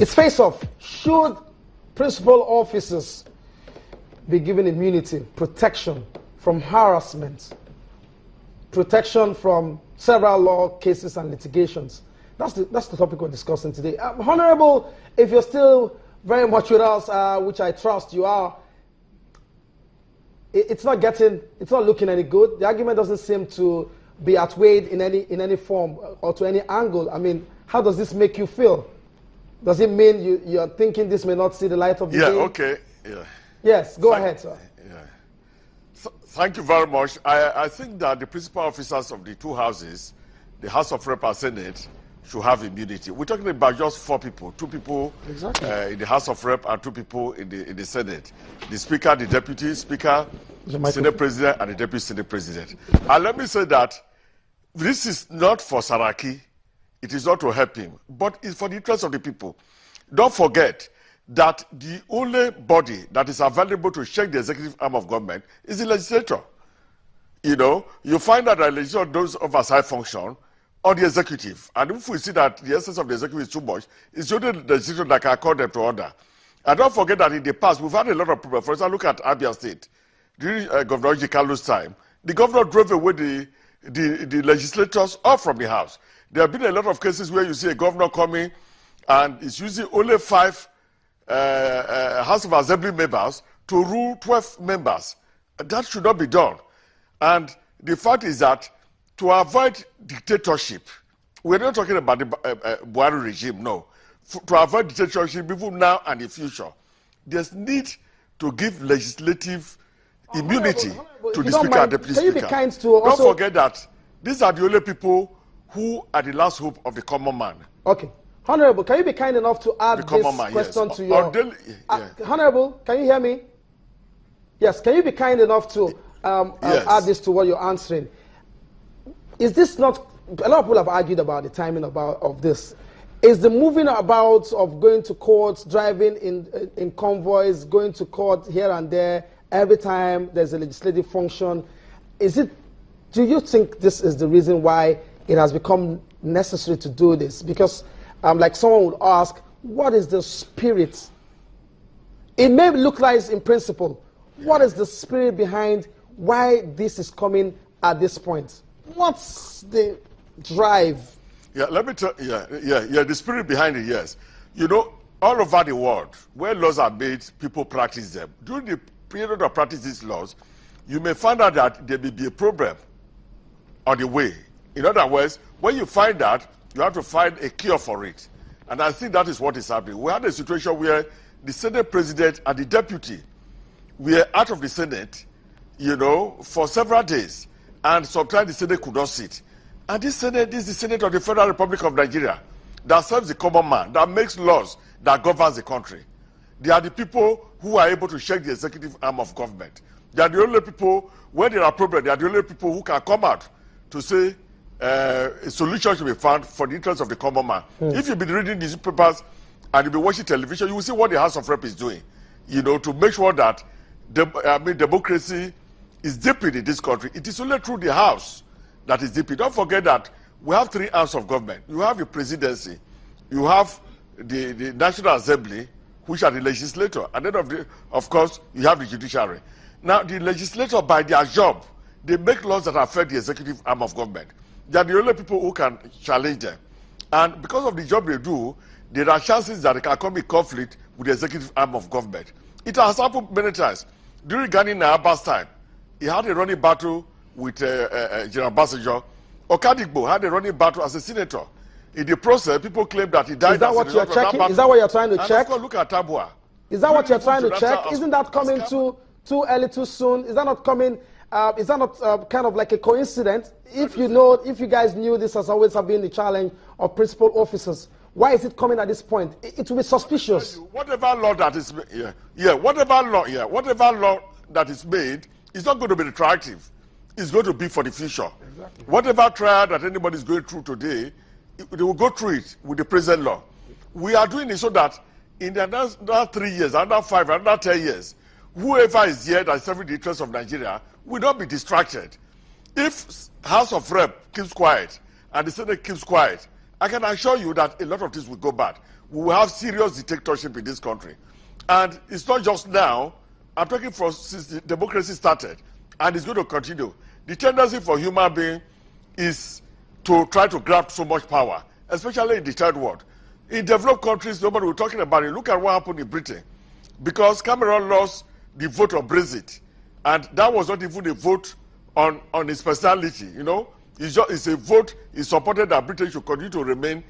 It's face-off. Should principal officers be given immunity, protection from harassment, protection from several law cases and litigations? That's the topic we're discussing today. Honorable, if you're still very much with us, which I trust you are, it's not looking any good. The argument doesn't seem to be outweighed in any form or to any angle. I mean, how does this make you feel? Does it mean you're thinking this may not see the light of the day? Yeah, okay. Yeah. Yes, go ahead, sir. Yeah. So, thank you very much. I think that the principal officers of the two houses, the House of Rep and Senate, should have immunity. We're talking about just 4 people, 2 people exactly. In the House of Rep and 2 people in the Senate. The Speaker, the Deputy Speaker, the Senate President, and the Deputy Senate President. And let me say that this is not for Saraki. It is not to help him, but it's for the interest of the people. Don't forget that the only body that is available to check the executive arm of government is the legislature. You know, you find that the legislature does oversight function on the executive. And if we see that the essence of the executive is too much, it's only the legislature that can call them to order. And don't forget that in the past, we've had a lot of problems. For example, look at Abia State. During Governor Ojikalu's time, the governor drove away the legislators off from the house. There have been a lot of cases where you see a governor coming and is using only 5 House of Assembly members to rule 12 members. That should not be done. And the fact is that to avoid dictatorship, we're not talking about the Buhari regime, no. To avoid dictatorship, even now and in the future, there's need to give legislative immunity to the Speaker and Deputy Speaker. Don't forget that these are the only people who are the last hope of the common man. Okay. Honorable, can you be kind enough to add this question to your... Honorable, can you hear me? Yes, can you be kind enough to add this to what you're answering? Is this not... A lot of people have argued about the timing of this. Is the moving about of going to court, driving in convoys, going to court here and there, every time there's a legislative function, do you think this is the reason why it has become necessary to do this? Because like someone would ask, what is the spirit? It may look like it's in principle. What is the spirit behind why this is coming at this point? What's the drive? Yeah, let me tell the spirit behind it, yes. You know, all over the world, where laws are made, people practice them. During the period of practice these laws, you may find out that there may be a problem on the way. In other words, when you find that, you have to find a cure for it. And I think that is what is happening. We had a situation where the Senate President and the Deputy were out of the Senate, you know, for several days. And sometimes the Senate could not sit. And this Senate is the Senate of the Federal Republic of Nigeria that serves the common man, that makes laws, that governs the country. They are the people who are able to check the executive arm of government. They are the only people, when there are problems, they are the only people who can come out to say a solution should be found for the interest of the common man. If you've been reading these papers and you've been watching television, you will see what the House of Rep is doing, you know, to make sure that democracy is deepened in this country. It is only through the House that is deepened. Don't forget that we have 3 arms of government. You have the presidency, you have the National Assembly, which are the legislature, and then of course you have the judiciary. Now the legislature, by their job, they make laws that affect the executive arm of government. They are the only people who can challenge them. And because of the job they do, there are chances that they can come in conflict with the executive arm of government. It has happened many times. During Gani Nahaba's time, he had a running battle with General Basajo. Okadigbo had a running battle as a senator. In the process, people claim that he died. Is that what you're checking? Is that what you're trying to check? Look at Tabua. Is that what you're trying to check? Isn't that coming too early, too soon? Is that not coming? Is that not kind of like a coincidence? If you guys knew this has always been the challenge of principal officers, why is it coming at this point? It will be suspicious. Whatever law that is whatever law that is made is not going to be retroactive. It's going to be for the future. Exactly. Whatever trial that anybody is going through today, they will go through it with the present law. We are doing it so that in the another 3 years, another 5, another 10 years, whoever is here that is serving the interests of Nigeria will not be distracted. If House of Rep keeps quiet and the Senate keeps quiet I can assure you that a lot of things will go bad. We will have serious dictatorship in this country. And it's not just now. I'm talking for since the democracy started, and it's going to continue. The tendency for human being is to try to grab so much power, especially in the third world. In developed countries, nobody was talking about it. Look at what happened in Britain. Because Cameron lost the vote of Brexit, and that was not even a vote on his personality, you know. It's a vote. He supported that Britain should continue to remain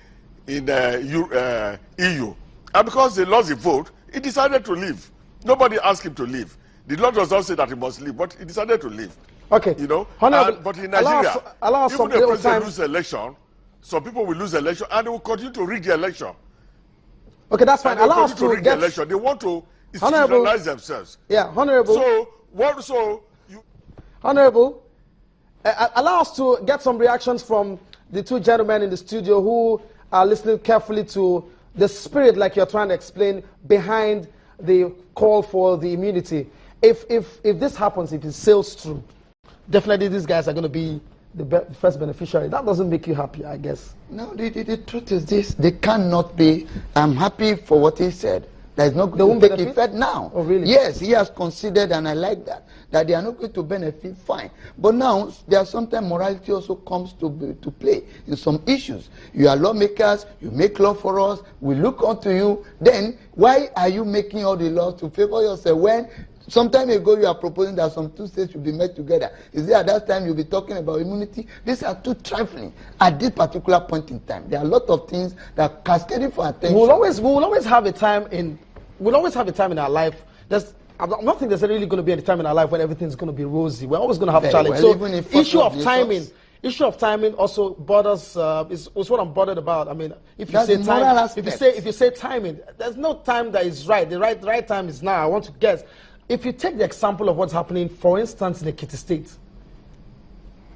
in EU. And because they lost the vote, he decided to leave. Nobody asked him to leave. The law does not say that he must leave, but he decided to leave. Okay. You know, but in Nigeria, even if the president loses election, some people will lose election, and they will continue to rig the election. Okay, that's fine. Allow us to rig the election. They want to institutionalize themselves. Yeah, Honorable. Honorable, allow us to get some reactions from the two gentlemen in the studio who are listening carefully to the spirit, like you're trying to explain, behind the call for the immunity. If this happens, if it sails through, definitely these guys are going to be the first beneficiary. That doesn't make you happy, I guess. No, the truth is this: they cannot be. I'm happy for what he said. There's not going to take effect now. Oh, really? Yes, he has considered, and I like that they are not going to benefit. Fine, but now there are sometimes morality also comes to play in some issues. You are lawmakers. You make law for us. We look onto you. Then why are you making all the laws to favor yourself when? Some time ago, you are proposing that some two states should be made together. Is it at that time you'll be talking about immunity? These are too trifling at this particular point in time. There are a lot of things that are cascading for attention. We'll always have a time in our life. I don't think there's really going to be a time in our life when everything's going to be rosy. We're always going to have challenges. Well, so issue of timing also bothers. Is what I'm bothered about. I mean, if you say timing, there's no time that is right. The right time is now. I want to guess. If you take the example of what's happening, for instance, in Ekiti State,